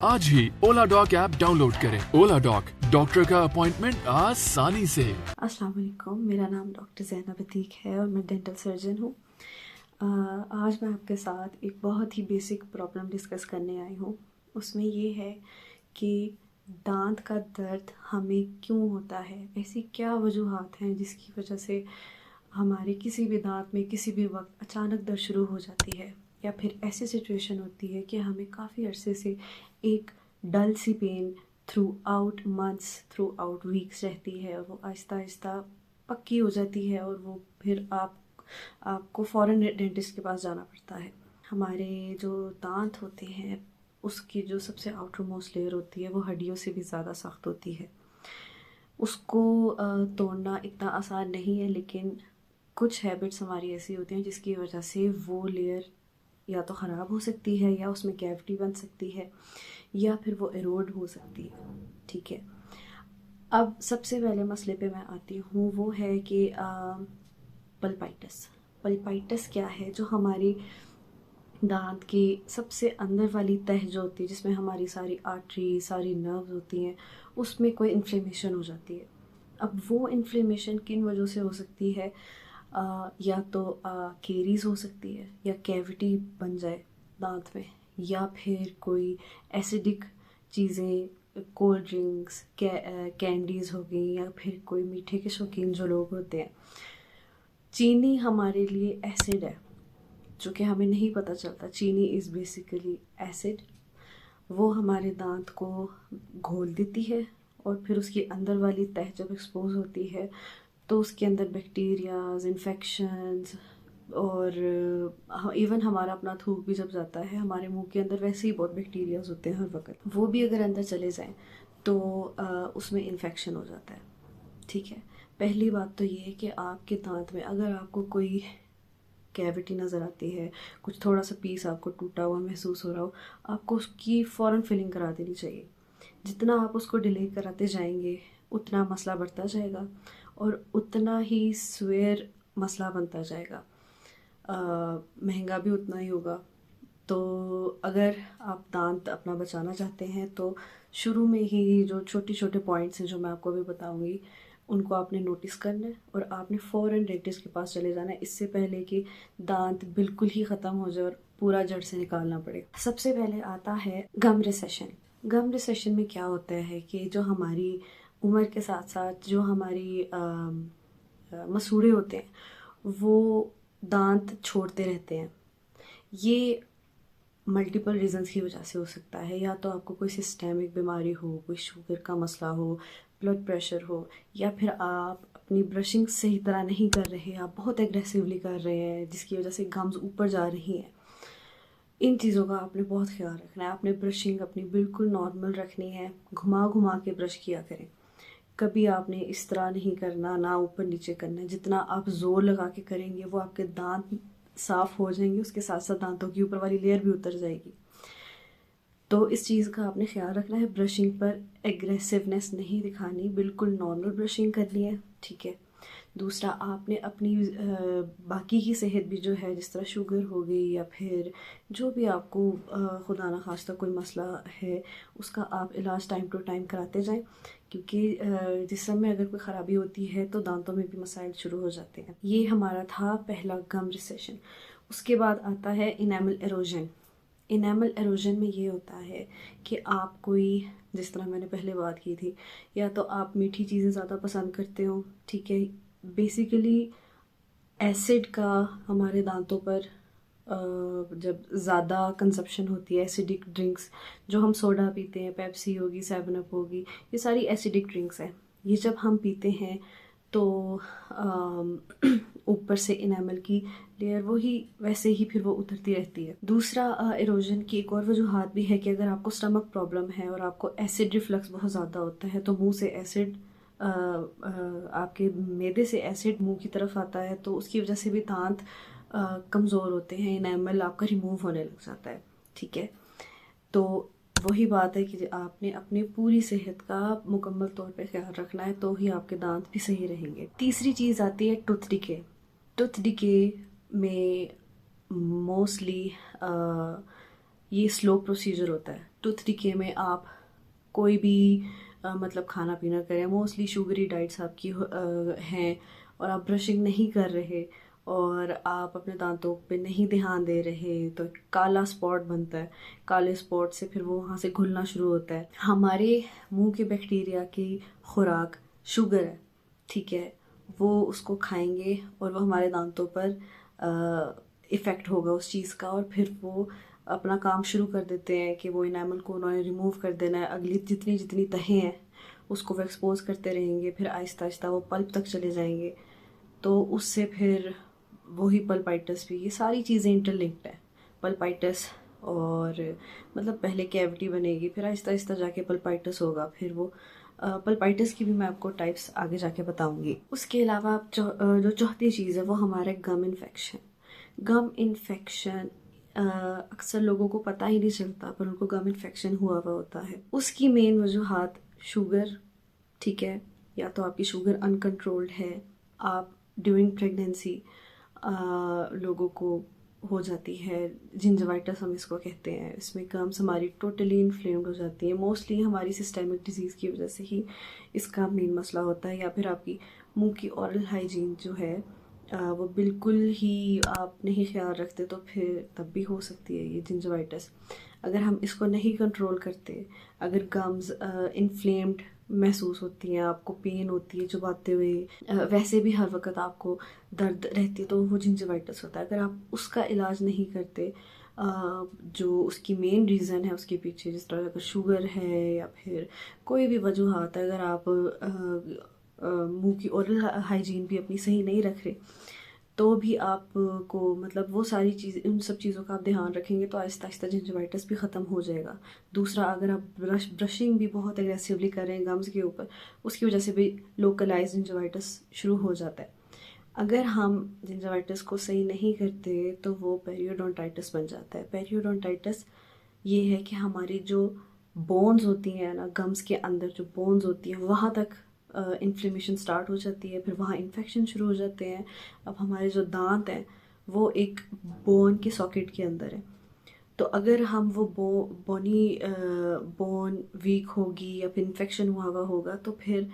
आज ही ओला dock app download करें। ओला dock, doctor का अपॉइंटमेंट आसानी से। अस्सलाम वालेकुम, मेरा नाम डॉक्टर ज़ैनब अतीक है और मैं डेंटल सर्जन हूँ। आज मैं आपके साथ एक बहुत ही बेसिक प्रॉब्लम डिस्कस करने आई हूँ। उसमें ये है कि दांत का दर्द हमें क्यों होता है, ऐसी क्या वजूहात हैं जिसकी वजह से हमारे किसी भी दांत में किसी भी वक्त अचानक दर्द शुरू हो जाती है, या फिर ऐसी सिचुएशन होती है कि हमें काफ़ी अरसे से एक डल सी pain throughout months, throughout weeks रहती है और वो आहिस्ता आहिस्ता पक्की हो जाती है और वो फिर आपको फ़ौरन डेंटिस्ट के पास जाना पड़ता है। हमारे जो दांत होते हैं उसकी जो सबसे आउटर मोस्ट लेयर होती है वो हड्डियों से भी ज़्यादा सख्त होती है। उसको तोड़ना इतना आसान नहीं है, लेकिन कुछ हैबिट्स हमारी ऐसी होती हैं जिसकी वजह से वो लेयर या तो ख़राब हो सकती है, या उसमें कैविटी बन सकती है, या फिर वो एरोड हो सकती है। ठीक है, अब सबसे पहले मसले पे मैं आती हूँ, वो है कि पल्पाइटस। पल्पाइटस क्या है? जो हमारी दांत की सबसे अंदर वाली तह जो होती है, जिसमें हमारी सारी आर्टरी, सारी नर्व्स होती हैं, उसमें कोई इन्फ्लेमेशन हो जाती है। अब वो इन्फ्लेमेशन किन वजह से हो सकती है? या तो केरीज हो सकती है, या कैविटी बन जाए दांत में, या फिर कोई एसिडिक चीज़ें, कोल्ड ड्रिंक्स, कैंडीज़ हो गई, या फिर कोई मीठे के शौकीन जो लोग होते हैं। चीनी हमारे लिए एसिड है, जो कि हमें नहीं पता चलता। चीनी इज़ बेसिकली एसिड। वो हमारे दांत को घोल देती है और फिर उसकी अंदर वाली तह जब एक्सपोज होती है तो उसके अंदर बैक्टीरियाज, इन्फेक्शंस, और इवन हमारा अपना थूक भी जब जाता है हमारे मुंह के अंदर, वैसे ही बहुत बैक्टीरियाज होते हैं हर वक्त, वो भी अगर अंदर चले जाएं तो उसमें इन्फेक्शन हो जाता है। ठीक है, पहली बात तो ये है कि आपके दांत में अगर आपको कोई कैविटी नज़र आती है, कुछ थोड़ा सा पीस आपको टूटा हुआ महसूस हो रहा हो, आपको उसकी फ़ौरन फिलिंग करा देनी चाहिए। जितना आप उसको डिले कराते जाएंगे उतना मसला बढ़ता जाएगा और उतना ही स्वेयर मसला बनता जाएगा। महंगा भी उतना ही होगा। तो अगर आप दांत अपना बचाना चाहते हैं तो शुरू में ही जो छोटे छोटे पॉइंट्स हैं जो मैं आपको अभी बताऊंगी, उनको आपने नोटिस करना है और आपने फ़ौरन डेंटिस्ट के पास चले जाना है, इससे पहले कि दांत बिल्कुल ही ख़त्म हो जाए और पूरा जड़ से निकालना पड़े। सबसे पहले आता है गम रिसेशन। गम रिसेशन में क्या होता है कि जो हमारी उम्र के साथ साथ जो हमारी मसूड़े होते हैं वो दांत छोड़ते रहते हैं। ये मल्टीपल रीजंस की वजह से हो सकता है, या तो आपको कोई सिस्टेमिक बीमारी हो, कोई शुगर का मसला हो, ब्लड प्रेशर हो, या फिर आप अपनी ब्रशिंग सही तरह नहीं कर रहे, आप बहुत एग्रेसिवली कर रहे हैं जिसकी वजह से गम्स ऊपर जा रही हैं। इन चीज़ों का आपने बहुत ख्याल रखना है। आपने ब्रशिंग अपनी बिल्कुल नॉर्मल रखनी है, घुमा घुमा के ब्रश किया करें। कभी आपने इस तरह नहीं करना, ना ऊपर नीचे करना है। जितना आप जोर लगा के करेंगे वो आपके दांत साफ हो जाएंगे, उसके साथ साथ दांतों की ऊपर वाली लेयर भी उतर जाएगी। तो इस चीज़ का आपने ख्याल रखना है। ब्रशिंग पर एग्रेसिवनेस नहीं दिखानी, बिल्कुल नॉर्मल ब्रशिंग करनी है। ठीक है, दूसरा आपने अपनी बाकी की सेहत भी जो है, जिस तरह शुगर हो गई या फिर जो भी आपको खुदा ना खास्ता कोई मसला है, उसका आप इलाज टाइम टू टाइम कराते जाएं, क्योंकि जिस्म में अगर कोई ख़राबी होती है तो दांतों में भी मसाइल शुरू हो जाते हैं। ये हमारा था पहला गम रिसेशन। उसके बाद आता है इनेमल एरोजन। इनेमल एरोजन में ये होता है कि आप कोई, जिस तरह मैंने पहले बात की थी, या तो आप मीठी चीज़ें ज़्यादा पसंद करते हो। ठीक है, बेसिकली एसिड का हमारे दांतों पर जब ज़्यादा कंजप्शन होती है, एसिडिक ड्रिंक्स जो हम सोडा पीते हैं, पेप्सी होगी, सेवन अप होगी, ये सारी एसिडिक ड्रिंक्स हैं। ये जब हम पीते हैं तो ऊपर से इनेमल की लेयर वही वैसे ही फिर वो उतरती रहती है। दूसरा इरोजन की एक और वजूहात भी है कि अगर आपको स्टमक प्रॉब्लम है और आपको एसिड रिफ्लक्स बहुत ज़्यादा होता है, तो मुंह से एसिड, आपके मैदे से एसिड मुंह की तरफ आता है, तो उसकी वजह से भी दांत कमज़ोर होते हैं, इनेमल आपका रिमूव होने लग जाता है। ठीक है, तो वही बात है कि आपने अपनी पूरी सेहत का मुकम्मल तौर पे ख्याल रखना है, तो ही आपके दांत भी सही रहेंगे। तीसरी चीज़ आती है टूथ डिके। टूथ डिके में मोस्टली ये स्लो प्रोसीजर होता है। टूथ डिके में आप कोई भी मतलब खाना पीना करें, मोस्टली शुगरी डाइट्स आपकी हैं, और आप ब्रशिंग नहीं कर रहे और आप अपने दांतों पे नहीं ध्यान दे रहे, तो काला स्पॉट बनता है। काले स्पॉट से फिर वो वहाँ से घुलना शुरू होता है। हमारे मुंह के बैक्टीरिया की खुराक शुगर है, ठीक है, वो उसको खाएंगे और वो हमारे दांतों पर इफ़ेक्ट होगा उस चीज़ का, और फिर वो अपना काम शुरू कर देते हैं कि वो इनामल को उन्होंने रिमूव कर देना है। अगली जितनी जितनी तहें हैं उसको वो एक्सपोज करते रहेंगे, फिर आहिस्ता आहिस्ता वो पल्प तक चले जाएंगे, तो उससे फिर वही पल्पाइटिस भी, ये सारी चीज़ें इंटरलिंक्ड है। पल्पाइटिस और मतलब पहले कैविटी बनेगी, फिर आहिस्ता आहिस्ता जाके पल्पाइटिस होगा, फिर वो पल्पाइटिस की भी मैं आपको टाइप्स आगे जाके बताऊंगी। उसके अलावा आप जो चौथी चीज़ है वो हमारा गम इन्फेक्शन। गम इन्फेक्शन अक्सर लोगों को पता ही नहीं चलता, पर उनको गम इन्फेक्शन हुआ हुआ होता है। उसकी मेन वजूहात शुगर, ठीक है, या तो आपकी शुगर अनकंट्रोल्ड है, आप ड्यूरिंग प्रेगनेंसी लोगों को हो जाती है, जिंजवाइटिस हम इसको कहते हैं। इसमें गम्स हमारी टोटली इन्फ्लेम्ड हो जाती हैं, मोस्टली हमारी सिस्टेमिक डिजीज़ की वजह से ही इसका मेन मसला होता है। या फिर आपकी मुंह की ओरल हाइजीन जो है वो बिल्कुल ही आप नहीं ख्याल रखते, तो फिर तब भी हो सकती है ये जिंजवाइटिस। अगर हम इसको नहीं कंट्रोल करते, अगर गम्स इन्फ्लेम्ड महसूस होती हैं, आपको पेन होती है चबाते हुए, वैसे भी हर वक्त आपको दर्द रहती है, तो वो जिंजवाइटिस होता है। अगर आप उसका इलाज नहीं करते, जो उसकी मेन रीज़न है उसके पीछे, जिस तरह अगर शुगर है या फिर कोई भी वजूहात है, अगर आप मुंह की ओरल हाइजीन भी अपनी सही नहीं रख रहे, तो भी आपको मतलब वो सारी चीज़, उन सब चीज़ों का आप ध्यान रखेंगे तो आहिस्ता आहिस्ता जिंजवाइटिस भी ख़त्म हो जाएगा। दूसरा, अगर आप ब्रशिंग भी बहुत एग्रेसिवली कर रहे हैं गम्स के ऊपर, उसकी वजह से भी लोकलाइज जिंजवाइटिस शुरू हो जाता है। अगर हम जिंजवाइटिस को सही नहीं करते तो वो पेरियोडोंटाइटिस बन जाता है। पेरियोडोंटाइटिस ये है कि हमारी जो बोन्स होती हैं ना, गम्स के अंदर जो बोन्स होती हैं, वहाँ तक इन्फ्लेमेशन स्टार्ट हो जाती है, फिर वहाँ इन्फेक्शन शुरू हो जाते हैं। अब हमारे जो दांत हैं वो एक बोन के सॉकेट के अंदर है, तो अगर हम वो बोन वीक होगी या फिर इन्फेक्शन हुआ हुआ होगा, तो फिर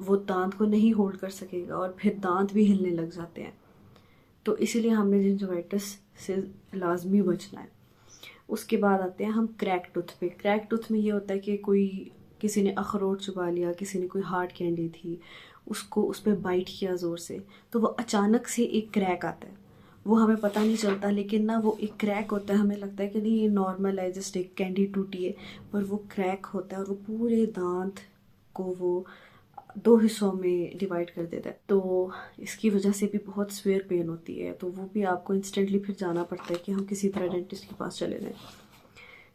वो दांत को नहीं होल्ड कर सकेगा और फिर दांत भी हिलने लग जाते हैं। तो इसीलिए हमने जिंजवाइटिस से लाजमी बचना है। उसके बाद आते हैं हम क्रैक टूथ पे। क्रैक टूथ में ये होता है कि किसी ने अखरोट चबा लिया, किसी ने कोई हार्ड कैंडी थी, उसको उस पर बाइट किया ज़ोर से, तो वो अचानक से एक क्रैक आता है। वो हमें पता नहीं चलता, लेकिन ना वो एक क्रैक होता है, हमें लगता है कि नहीं ये नॉर्मल है, जस्ट एक कैंडी टूटी है, पर वो क्रैक होता है और वो पूरे दांत को वो 2 हिस्सों में डिवाइड कर देता है। तो इसकी वजह से भी बहुत स्वेयर पेन होती है, तो वो भी आपको इंस्टेंटली फिर जाना पड़ता है कि हम किसी तरह डेंटिस्ट के पास चले जाएं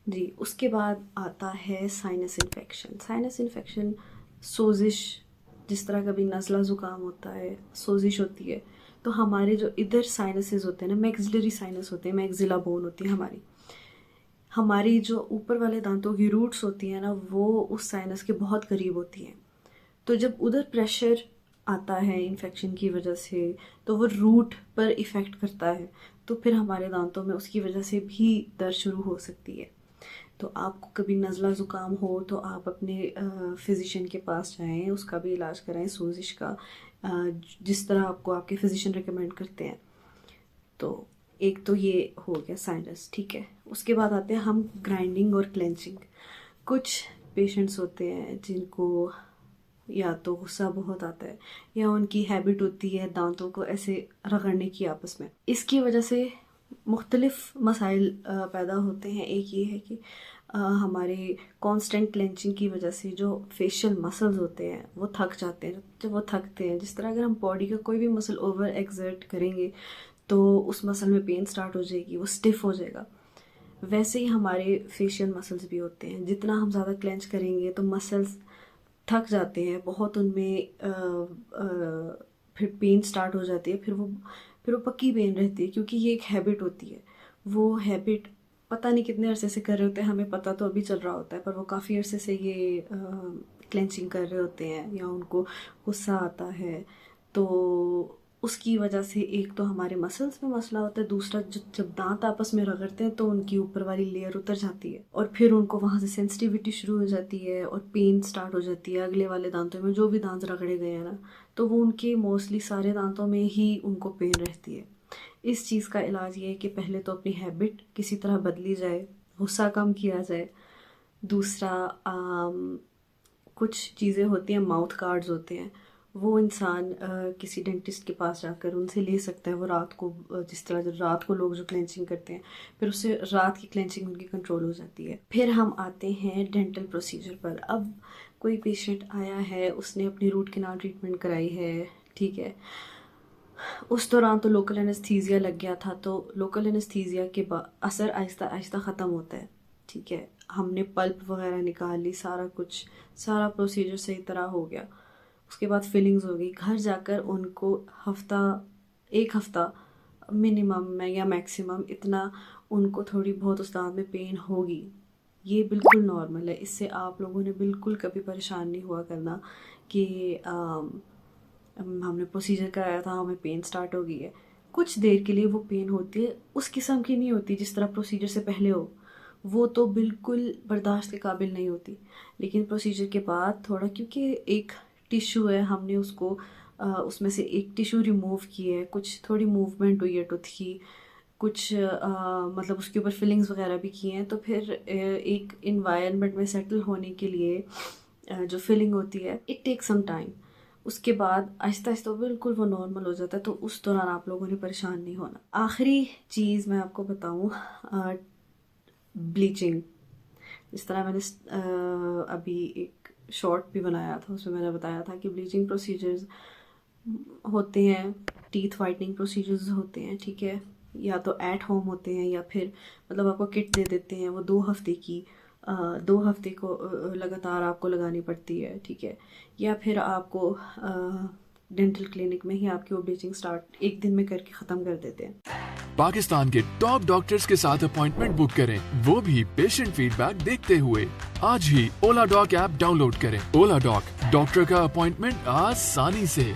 जी। उसके बाद आता है साइनस इन्फेक्शन। साइनस इन्फेक्शन सोजिश, जिस तरह कभी नज़ला ज़ुकाम होता है, सोजिश होती है, तो हमारे जो इधर साइनसेस होते हैं ना, मैक्सिलरी साइनस होते हैं, मैक्सिला बोन होती है हमारी जो ऊपर वाले दांतों की रूट्स होती हैं ना, वो उस साइनस के बहुत करीब होती हैं। तो जब उधर प्रेशर आता है इन्फेक्शन की वजह से, तो वो रूट पर इफ़ेक्ट करता है, तो फिर हमारे दांतों में उसकी वजह से भी दर्द शुरू हो सकती है। तो आपको कभी नज़ला ज़ुकाम हो तो आप अपने फिजिशियन के पास जाएं, उसका भी इलाज कराएं, सोजिश का, जिस तरह आपको आपके फिजिशियन रिकमेंड करते हैं। तो एक तो ये हो गया साइनस, ठीक है। उसके बाद आते हैं हम ग्राइंडिंग और क्लेंचिंग। कुछ पेशेंट्स होते हैं जिनको या तो गुस्सा बहुत आता है, या उनकी हैबिट होती है दांतों को ऐसे रगड़ने की आपस में। इसकी वजह से मुख्तलिफ मसाइल पैदा होते हैं। एक ये है कि हमारे कांस्टेंट क्लेंचिंग की वजह से जो फेशियल मसल्स होते हैं वो थक जाते हैं। जब वो थकते हैं, जिस तरह अगर हम बॉडी का कोई भी मसल ओवर एक्सर्ट करेंगे तो उस मसल में पेन स्टार्ट हो जाएगी, वो स्टिफ हो जाएगा। वैसे ही हमारे फेशियल मसल्स भी होते हैं, जितना हम ज़्यादा क्लेंच करेंगे तो मसल्स थक जाते हैं बहुत, उनमें फिर पेन स्टार्ट हो जाती है। फिर वो पक्की पेन रहती है, क्योंकि ये एक हैबिट होती है। वो हैबिट पता नहीं कितने अरसे से कर रहे होते हैं, हमें पता तो अभी चल रहा होता है, पर वो काफ़ी अरसे से ये क्लेंचिंग कर रहे होते हैं, या उनको गुस्सा आता है तो उसकी वजह से एक तो हमारे मसल्स में मसला होता है, दूसरा जब दांत आपस में रगड़ते हैं तो उनकी ऊपर वाली लेयर उतर जाती है और फिर उनको वहाँ से सेंसिटिविटी शुरू हो जाती है और पेन स्टार्ट हो जाती है अगले वाले दांतों में, जो भी दांत रगड़े गए हैं ना, तो वो उनके मोस्टली सारे दांतों में ही उनको पेन रहती है। इस चीज़ का इलाज ये है कि पहले तो अपनी हैबिट किसी तरह बदली जाए, गुस्सा कम किया जाए। दूसरा कुछ चीज़ें होती हैं, माउथ गार्ड्स होते हैं, वो इंसान किसी डेंटिस्ट के पास जाकर उनसे ले सकता है। वो रात को जिस तरह जब रात को लोग जो क्लेंचिंग करते हैं, फिर उससे रात की क्लेंचिंग उनकी कंट्रोल हो जाती है। फिर हम आते हैं डेंटल प्रोसीजर पर। अब कोई पेशेंट आया है, उसने अपनी रूट कैनाल ट्रीटमेंट कराई है, ठीक है, उस दौरान तो लोकल एनेस्थीसिया लग गया था, तो लोकल एनेस्थीसिया के बाद असर आहिस्ता आहिस्ता ख़त्म होता है, ठीक है। हमने पल्प वगैरह निकाल ली, सारा कुछ, सारा प्रोसीजर सही तरह हो गया। उसके बाद फिलिंग्स हो गई। घर जाकर उनको एक हफ़्ता मिनिमम में या मैक्सिमम इतना उनको थोड़ी बहुत उस दांत में पेन होगी। ये बिल्कुल नॉर्मल है। इससे आप लोगों ने बिल्कुल कभी परेशान नहीं हुआ करना कि हमने प्रोसीजर कराया था, हमें पेन स्टार्ट हो गई है। कुछ देर के लिए वो पेन होती है, उस किस्म की नहीं होती जिस तरह प्रोसीजर से पहले हो, वो तो बिल्कुल बर्दाश्त के काबिल नहीं होती। लेकिन प्रोसीजर के बाद थोड़ा, क्योंकि एक टिश्यू है, हमने उसको उसमें से एक टिश्यू रिमूव की है, कुछ थोड़ी मूवमेंट हुई है टूथ की, कुछ मतलब उसके ऊपर फिलिंग्स वगैरह भी की हैं, तो फिर एक इन्वायरमेंट में सेटल होने के लिए जो फिलिंग होती है, इट टेक सम टाइम। उसके बाद आहिस्ता आहिस्ता बिल्कुल वो नॉर्मल हो जाता है, तो उस दौरान आप लोगों ने परेशान नहीं होना। आखिरी चीज़ मैं आपको बताऊँ, ब्लीचिंग। जिस तरह मैंने अभी एक शॉर्ट भी बनाया था, उसमें मैंने बताया था कि ब्लीचिंग प्रोसीजर्स होते हैं, टीथ वाइटनिंग प्रोसीजर्स होते हैं, ठीक है, या तो एट होम होते हैं या फिर मतलब आपको किट दे देते हैं, वो 2 हफ्ते की 2 हफ्ते को लगातार आपको लगानी पड़ती है, ठीक है, या फिर आपको डेंटल क्लिनिक में ही आपकी वो ब्लीचिंग स्टार्ट एक दिन में करके ख़त्म कर देते हैं। पाकिस्तान के टॉप डॉक्टर्स के साथ अपॉइंटमेंट बुक करें, वो भी पेशेंट फीडबैक देखते हुए। आज ही ओला डॉक ऐप डाउनलोड करें। ओला डॉक, डॉक्टर का अपॉइंटमेंट आसानी से।